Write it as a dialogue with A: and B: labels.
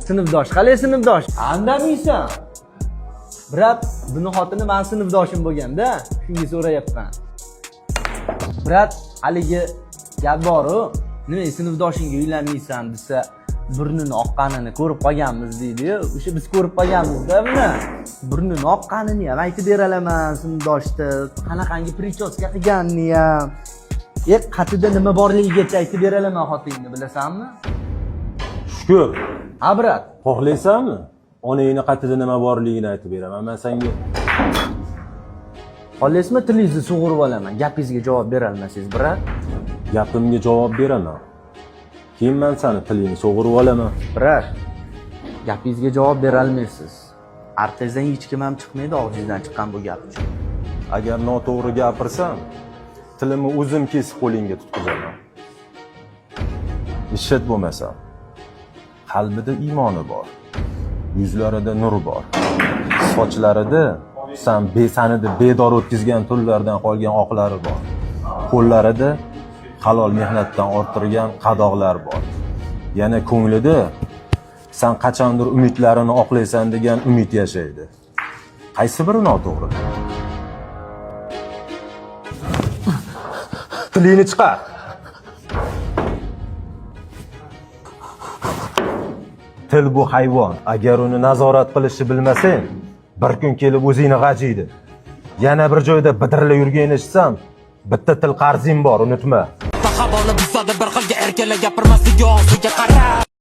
A: sinfdosh. Qalay sinfdosh? Andamaysan. Brat, buni xotini men sinfdoshim bo'lganda, shunga so'rayapman. Brat, haligi gap bor-ku, nima sinfdoshingga uylanmaysan desa, burnini oqqanini ko'rib qolganmiz deydi-yu. O'sha biz ko'rib qolganmiz-da buni. Burnini oqqanini ham aytib beralaman sinfdoshda, qanaqangi prichoska qilganini ham. Qatida nima borligigacha aytib beralaman xotingni, bilasanmi?
B: Shukur.
A: Ha, brat.
B: Xohlaysanmi? Onangni qatida nima borligini aytib beraman. Men senga
A: Xohlaysizmi, tilingizni sug'urib olaman. Gapingizga javob bera olmasangiz, brat.
B: gapimga javob beraman. Keyin men seni tilingni sug'urib olaman.
A: Brat, gapingizga javob bera olmaysiz. Artizdan hech kim ham chiqmaydi og'zingizdan chiqqan bu gap uchun.
B: Agar noto'g'ri gapirsam, tilimni o'zim kesib qo'lingga tutqizaman. Ishlat bo'lmasa, qalbida iymoni bor, yuzlarida nur bor, sochlarida sanida bedor o'tkazgan tunlardan qolgan oqlari bor, qo'llarida halol mehnatdan orttirgan qadoqlar bor. Yana ko'nglida sen qachondir umidlarini oqlaysan degan umid yashaydi. Qaysi biri noto'g'ri? Tilingni chiqar. Til bu hayvon. Agar uni nazorat qilishni bilmasang, bir kun kelib o'zingni g'ajiydi. Yana bir joyda bidirla yurgan eshitsam, bitta til qarzing bor, unutma.
C: Taqa bo'lib bizada bir xilga erkala gapirmasligi og'ziga qarab